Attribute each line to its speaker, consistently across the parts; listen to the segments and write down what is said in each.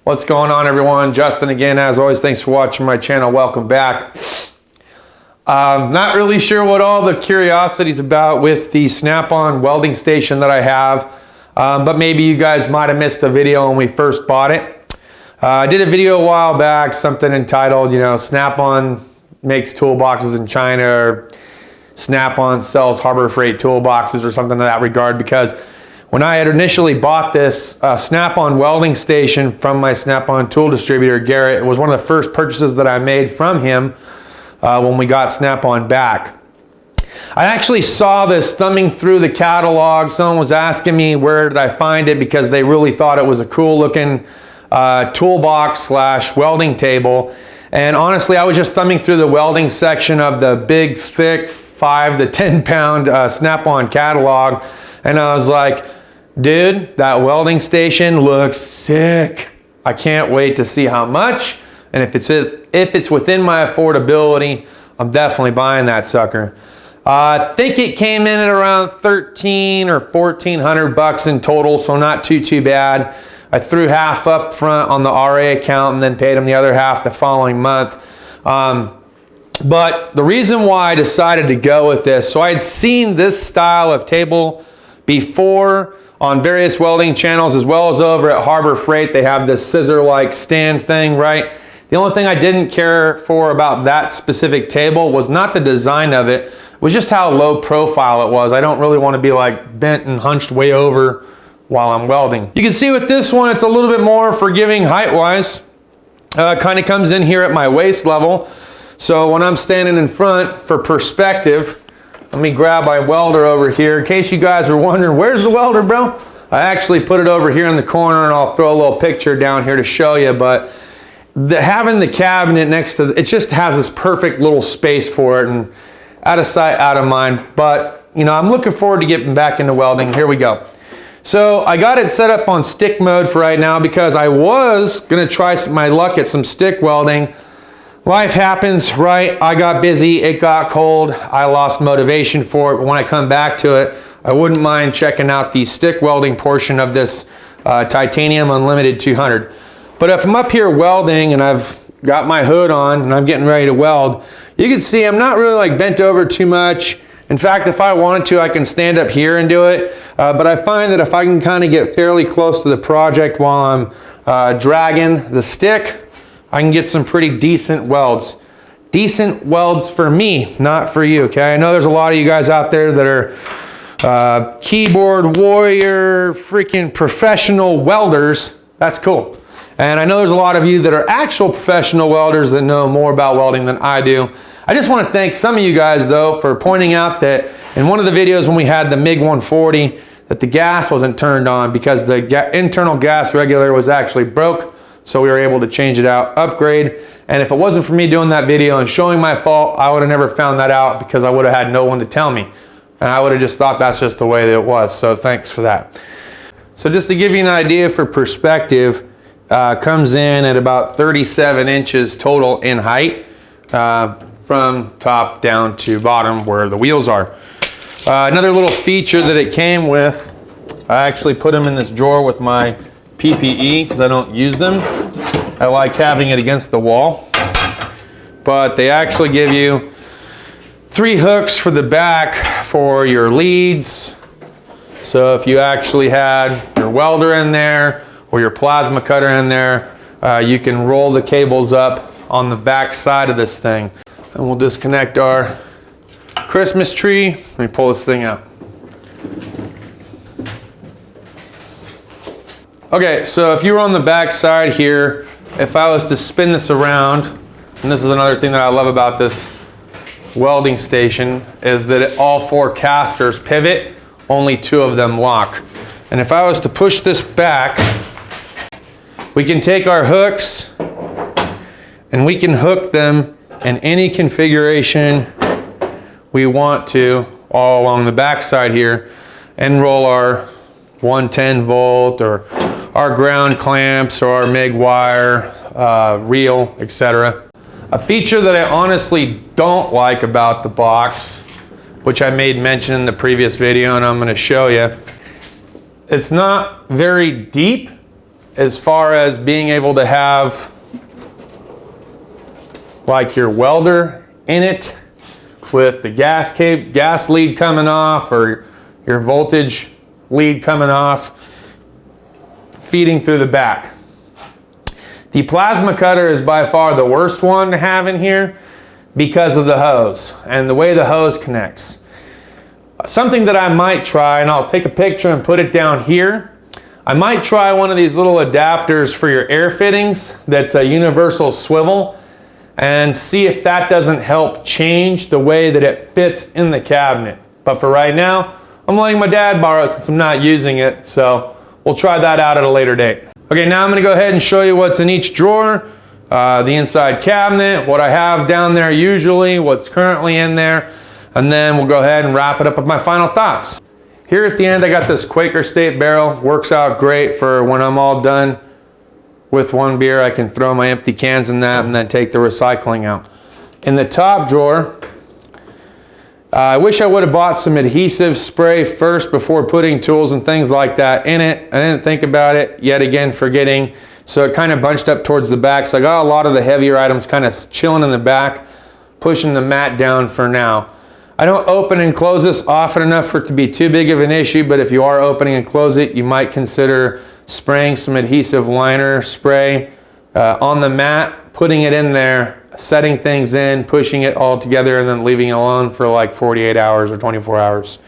Speaker 1: What's going on, everyone? Justin again. As always, thanks for watching my channel. Welcome back. Not really sure what all the curiosity's about with the snap-on welding station that I have, but maybe you guys might have missed the video when we first bought it. I did a video a while back, something entitled, Snap-on makes toolboxes in China, or Snap-on sells Harbor Freight toolboxes, or something in that regard, because when I had initially bought this Snap-on welding station from my Snap-on tool distributor, Garrett, it was one of the first purchases that I made from him when we got Snap-on back. I actually saw this thumbing through the catalog. Someone was asking me where did I find it because they really thought it was a cool looking toolbox slash welding table. And honestly, I was just thumbing through the welding section of the big, thick 5 to 10 pound Snap-on catalog. And I was like, dude, that welding station looks sick. I can't wait to see how much. And if it's within my affordability, I'm definitely buying that sucker. I think it came in at around 13 or 1400 bucks in total, so not too bad. I threw half up front on the RA account and then paid him the other half the following month. But the reason why I decided to go with this, so I had seen this style of table before on various welding channels, as well as over at Harbor Freight. They have this scissor-like stand thing, right? The only thing I didn't care for about that specific table was not the design of it, it was just how low profile it was. I don't really want to be like bent and hunched way over while I'm welding. You can see with this one, it's a little bit more forgiving height-wise. Kind of comes in here at my waist level. So when I'm standing in front, for perspective, let me grab my welder over here. In case you guys are wondering, where's the welder, bro? I actually put it over here in the corner, and I'll throw a little picture down here to show you, but having the cabinet next to it just has this perfect little space for it, and out of sight, out of mind. But, I'm looking forward to getting back into welding. Here we go. So I got it set up on stick mode for right now because I was gonna try my luck at some stick welding. Life happens, right? I got busy, it got cold, I lost motivation for it, but when I come back to it, I wouldn't mind checking out the stick welding portion of this Titanium Unlimited 200. But if I'm up here welding and I've got my hood on and I'm getting ready to weld, you can see I'm not really like bent over too much. In fact, if I wanted to, I can stand up here and do it. But I find that if I can kind of get fairly close to the project while I'm dragging the stick, I can get some pretty decent welds. Decent welds for me, not for you, okay? I know there's a lot of you guys out there that are keyboard warrior, freaking professional welders. That's cool. And I know there's a lot of you that are actual professional welders that know more about welding than I do. I just want to thank some of you guys, though, for pointing out that in one of the videos when we had the MiG 140, that the gas wasn't turned on because the internal gas regulator was actually broke. So we were able to change it out, upgrade. And if it wasn't for me doing that video and showing my fault, I would have never found that out because I would have had no one to tell me. And I would have just thought that's just the way that it was. So thanks for that. So just to give you an idea for perspective, comes in at about 37 inches total in height from top down to bottom where the wheels are. Another little feature that it came with, I actually put them in this drawer with my PPE because I don't use them. I like having it against the wall. But they actually give you 3 hooks for the back for your leads. So if you actually had your welder in there or your plasma cutter in there, you can roll the cables up on the back side of this thing. And we'll disconnect our Christmas tree. Let me pull this thing out. Okay, so if you were on the back side here, if I was to spin this around, and this is another thing that I love about this welding station, is that all 4 casters pivot, only 2 of them lock. And if I was to push this back, we can take our hooks and we can hook them in any configuration we want to all along the back side here and roll our 110 volt or our ground clamps or our MIG wire, reel, etc. A feature that I honestly don't like about the box, which I made mention in the previous video and I'm going to show you, it's not very deep as far as being able to have like your welder in it with the gas lead coming off, or your voltage lead coming off, feeding through the back. The plasma cutter is by far the worst one to have in here because of the hose and the way the hose connects. Something that I might try, and I'll take a picture and put it down here. I might try one of these little adapters for your air fittings that's a universal swivel, and see if that doesn't help change the way that it fits in the cabinet. But for right now, I'm letting my dad borrow it since I'm not using it, so we'll try that out at a later date. Okay, now I'm going to go ahead and show you what's in each drawer, the inside cabinet, what I have down there usually, what's currently in there, and then we'll go ahead and wrap it up with my final thoughts. Here at the end, I got this Quaker State barrel. Works out great for when I'm all done with one beer. I can throw my empty cans in that and then take the recycling out. In the top drawer, I wish I would have bought some adhesive spray first before putting tools and things like that in it. I didn't think about it, yet again forgetting. So it kind of bunched up towards the back. So I got a lot of the heavier items kind of chilling in the back, pushing the mat down for now. I don't open and close this often enough for it to be too big of an issue, but if you are opening and close it, you might consider spraying some adhesive liner spray on the mat, putting it in there, setting things in, pushing it all together, and then leaving it alone for like 48 hours or 24 hours.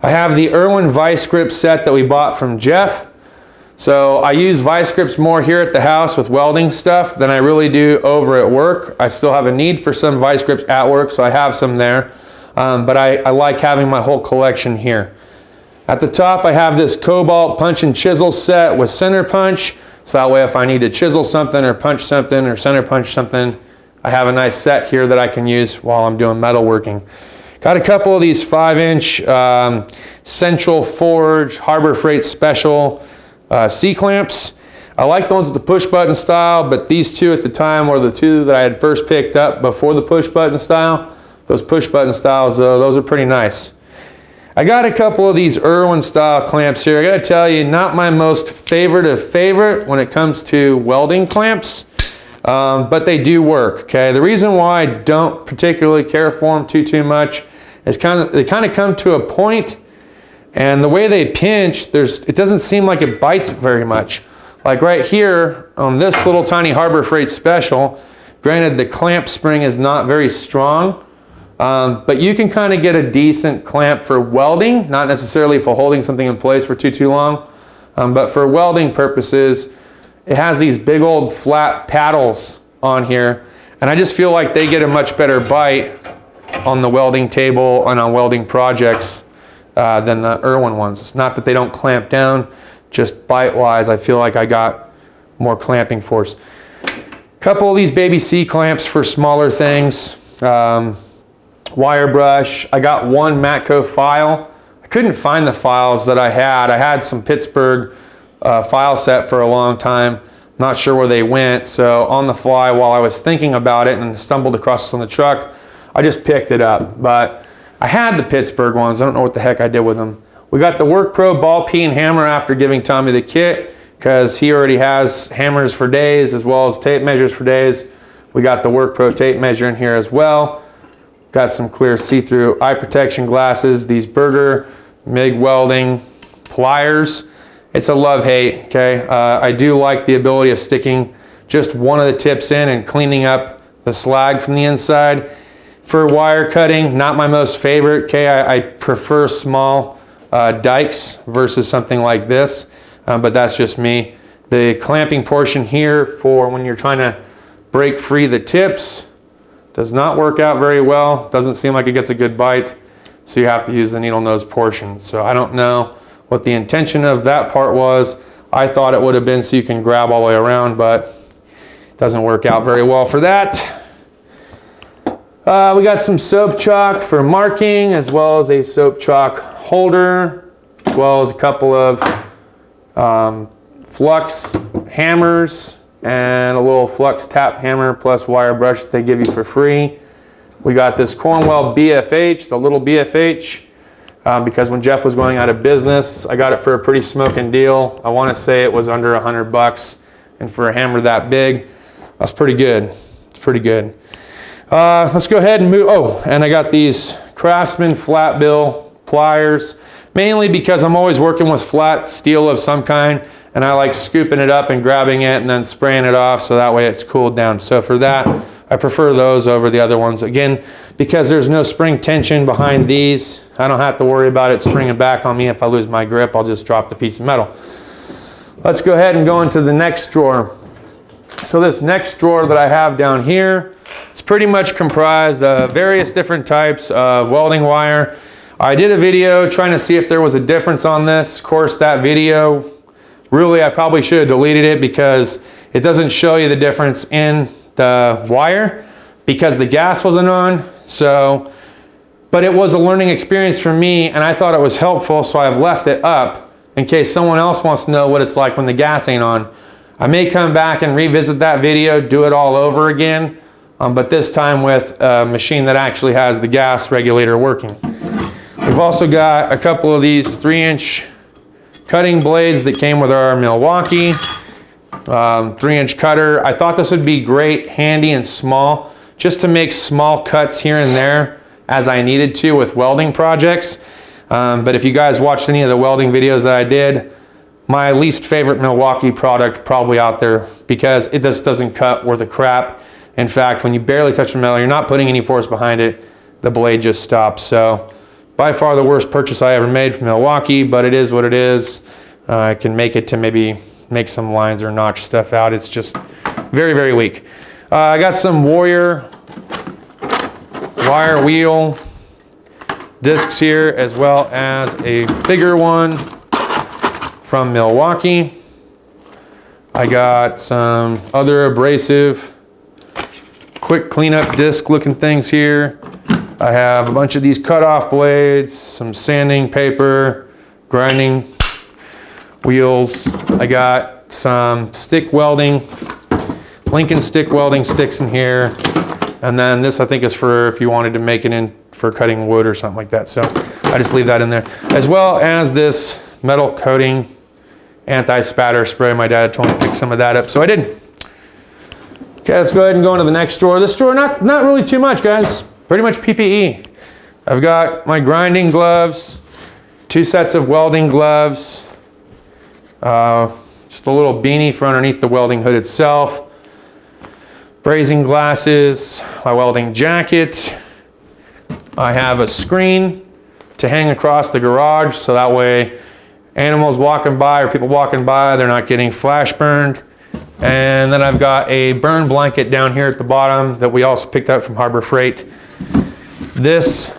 Speaker 1: I have the Irwin vice grip set that we bought from Jeff. So I use vice grips more here at the house with welding stuff than I really do over at work. I still have a need for some vice grips at work, so I have some there. But I like having my whole collection here. At the top, I have this Cobalt punch and chisel set with center punch. So that way if I need to chisel something or punch something or center punch something, I have a nice set here that I can use while I'm doing metalworking. Got a couple of these 5-inch Central Forge Harbor Freight Special C-clamps. I like the ones with the push button style, but these two at the time were the two that I had first picked up before the push button style. Those push button styles, those are pretty nice. I got a couple of these Irwin style clamps here. I gotta tell you, not my most favorite when it comes to welding clamps, but they do work, okay? The reason why I don't particularly care for them too much is they kind of come to a point, and the way they pinch, it doesn't seem like it bites very much. Like right here on this little tiny Harbor Freight Special, granted the clamp spring is not very strong, but you can kind of get a decent clamp for welding, not necessarily for holding something in place for too long, but for welding purposes, it has these big old flat paddles on here, and I just feel like they get a much better bite on the welding table and on welding projects than the Irwin ones. It's not that they don't clamp down, just bite-wise, I feel like I got more clamping force. Couple of these baby C-clamps for smaller things. Wire brush. I got one Matco file. I couldn't find the files that I had. I had some Pittsburgh file set for a long time. Not sure where they went. So on the fly, while I was thinking about it and stumbled across this on the truck, I just picked it up. But I had the Pittsburgh ones. I don't know what the heck I did with them. We got the Work Pro ball peen hammer after giving Tommy the kit, because he already has hammers for days as well as tape measures for days. We got the Work Pro tape measure in here as well. Got some clear see-through eye protection glasses, these Berger MIG welding pliers. It's a love-hate, okay? I do like the ability of sticking just one of the tips in and cleaning up the slag from the inside. For wire cutting, not my most favorite, okay? I prefer small dikes versus something like this, but that's just me. The clamping portion here for when you're trying to break free the tips does not work out very well. Doesn't seem like it gets a good bite, so you have to use the needle nose portion. So I don't know what the intention of that part was. I thought it would have been so you can grab all the way around, but it doesn't work out very well for that. We got some soap chalk for marking, as well as a soap chalk holder, as well as a couple of flux hammers and a little flux tap hammer plus wire brush that they give you for free. We got this Cornwell BFH, the little BFH. because when Jeff was going out of business, I got it for a pretty smoking deal. I want to say it was under $100, and for a hammer that big, that's pretty good. It's pretty good. Let's go ahead and move. Oh, and I got these Craftsman flat bill pliers, mainly because I'm always working with flat steel of some kind, and I like scooping it up and grabbing it and then spraying it off so that way it's cooled down. So for that, I prefer those over the other ones. Again, because there's no spring tension behind these, I don't have to worry about it springing back on me. If I lose my grip, I'll just drop the piece of metal. Let's go ahead and go into the next drawer. So this next drawer that I have down here, it's pretty much comprised of various different types of welding wire. I did a video trying to see if there was a difference on this. Of course, that video, really, I probably should have deleted it because it doesn't show you the difference in the wire because the gas wasn't on. So, but it was a learning experience for me, and I thought it was helpful, so I've left it up in case someone else wants to know what it's like when the gas ain't on. I may come back and revisit that video, do it all over again, but this time with a machine that actually has the gas regulator working. We've also got a couple of these 3-inch cutting blades that came with our Milwaukee 3-inch cutter. I thought this would be great, handy and small, just to make small cuts here and there as I needed to with welding projects. But if you guys watched any of the welding videos that I did, my least favorite Milwaukee product probably out there because it just doesn't cut worth a crap. In fact, when you barely touch the metal, you're not putting any force behind it, the blade just stops. So by far the worst purchase I ever made from Milwaukee, but it is what it is. I can make it to maybe make some lines or notch stuff out. It's just very, very weak. I got some Warrior wire wheel discs here, as well as a bigger one from Milwaukee. I got some other abrasive quick cleanup disc looking things here. I have a bunch of these cutoff blades, some sanding paper, grinding wheels. I got some stick welding, Lincoln stick welding sticks in here. And then this I think is for if you wanted to make it in for cutting wood or something like that. So I just leave that in there. As well as this metal coating anti-spatter spray. My dad told me to pick some of that up, so I did. Okay, let's go ahead and go into the next drawer. This drawer, not really too much, guys. Pretty much PPE. I've got my grinding gloves, 2 sets of welding gloves, just a little beanie for underneath the welding hood itself, brazing glasses, my welding jacket. I have a screen to hang across the garage so that way animals walking by or people walking by, they're not getting flash burned. And then I've got a burn blanket down here at the bottom that we also picked up from Harbor Freight. This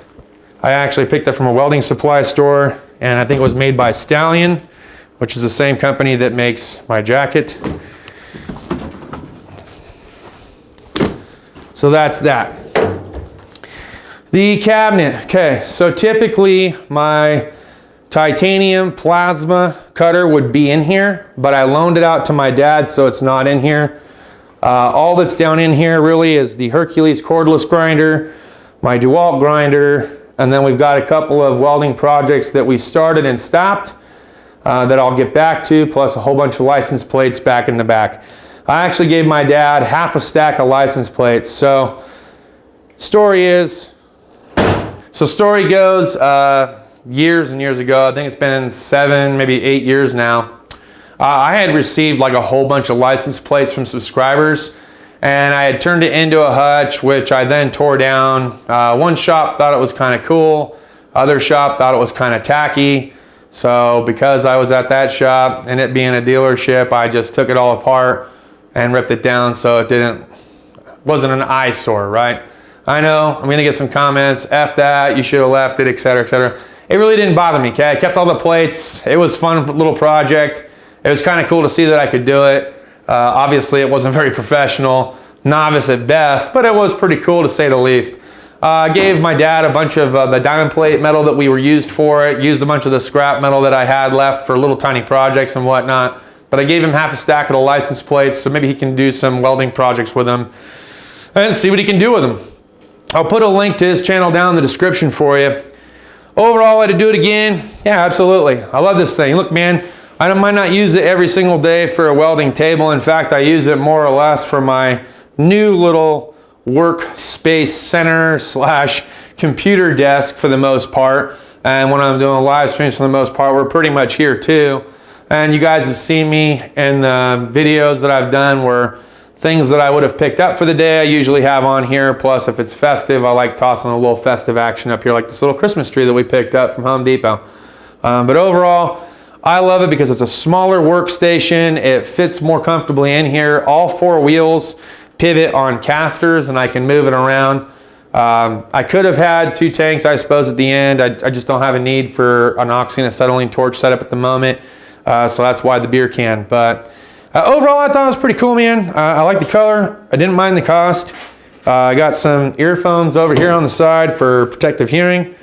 Speaker 1: I actually picked up from a welding supply store, and I think it was made by Stallion, which is the same company that makes my jacket. So that's that. The cabinet. Okay, so typically my titanium plasma cutter would be in here, but I loaned it out to my dad, so it's not in here. All that's down in here really is the Hercules cordless grinder, my DeWalt grinder, and then we've got a couple of welding projects that we started and stopped that I'll get back to, plus a whole bunch of license plates back in the back. I actually gave my dad half a stack of license plates. So story goes, years and years ago, I think it's been 7, maybe 8 years now, I had received like a whole bunch of license plates from subscribers, and I had turned it into a hutch, which I then tore down. One shop thought it was kind of cool, other shop thought it was kind of tacky. So because I was at that shop and it being a dealership, I just took it all apart and ripped it down so it wasn't an eyesore, right? I know I'm gonna get some comments, F that, you should have left it, etc., etc. It really didn't bother me, okay? I kept all the plates. It was a fun little project. It was kind of cool to see that I could do it. Obviously, it wasn't very professional, novice at best, but it was pretty cool to say the least. I gave my dad a bunch of the diamond plate metal that we were used for it, used a bunch of the scrap metal that I had left for little tiny projects and whatnot, but I gave him half a stack of the license plates so maybe he can do some welding projects with them and see what he can do with them. I'll put a link to his channel down in the description for you. overall, I'd do it again. Yeah, absolutely. I love this thing. Look, man, I might not use it every single day for a welding table. In fact, I use it more or less for my new little workspace center slash computer desk for the most part. And when I'm doing live streams for the most part, we're pretty much here too. And you guys have seen me in the videos that I've done where things that I would have picked up for the day I usually have on here. Plus, if it's festive, I like tossing a little festive action up here, like this little Christmas tree that we picked up from Home Depot. But overall, I love it because it's a smaller workstation. It fits more comfortably in here. All 4 wheels pivot on casters and I can move it around. I could have had 2 tanks, I suppose, at the end. I just don't have a need for an oxy and acetylene torch setup at the moment. So that's why the beer can. But overall, I thought it was pretty cool, man. I like the color. I didn't mind the cost. I got some earphones over here on the side for protective hearing.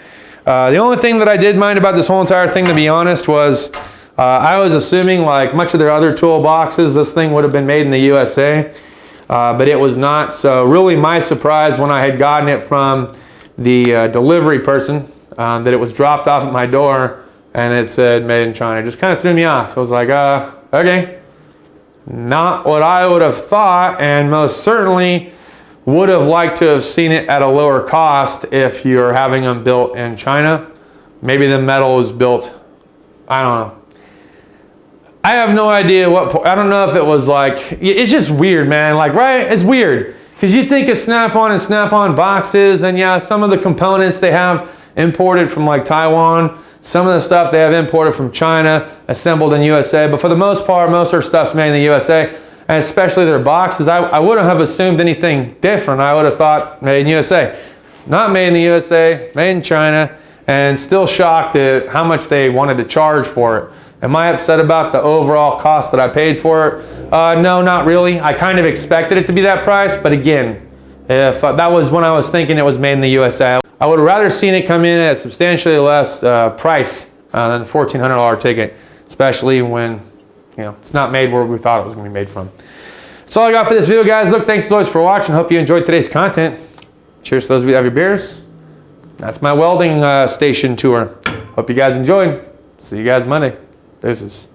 Speaker 1: The only thing that I did mind about this whole entire thing, to be honest, was I was assuming, like much of their other toolboxes, this thing would have been made in the USA. But it was not. So really my surprise when I had gotten it from the delivery person, that it was dropped off at my door and it said made in China, just kind of threw me off. I was like, okay. Not what I would have thought, and most certainly would have liked to have seen it at a lower cost if you're having them built in China. Maybe the metal was built, I don't know. I have no idea what, I don't know if it was like, it's just weird, man. Like, right? It's weird. Because you think of Snap-on and Snap-on boxes, and yeah, some of the components they have imported from like Taiwan. Some of the stuff they have imported from China, assembled in USA. But for the most part, most of their stuff's made in the USA. And especially their boxes, I wouldn't have assumed anything different. I would have thought made in USA. Not made in the USA, made in China, and still shocked at how much they wanted to charge for it. Am I upset about the overall cost that I paid for it? No, not really. I kind of expected it to be that price, but again, if that was when I was thinking it was made in the USA, I would have rather seen it come in at a substantially less price than the $1,400 ticket, especially when it's not made where we thought it was going to be made from. That's all I got for this video, guys. Look, thanks as always for watching. Hope you enjoyed today's content. Cheers to those of you that have your beers. That's my welding station tour. Hope you guys enjoyed. See you guys Monday. Deuces.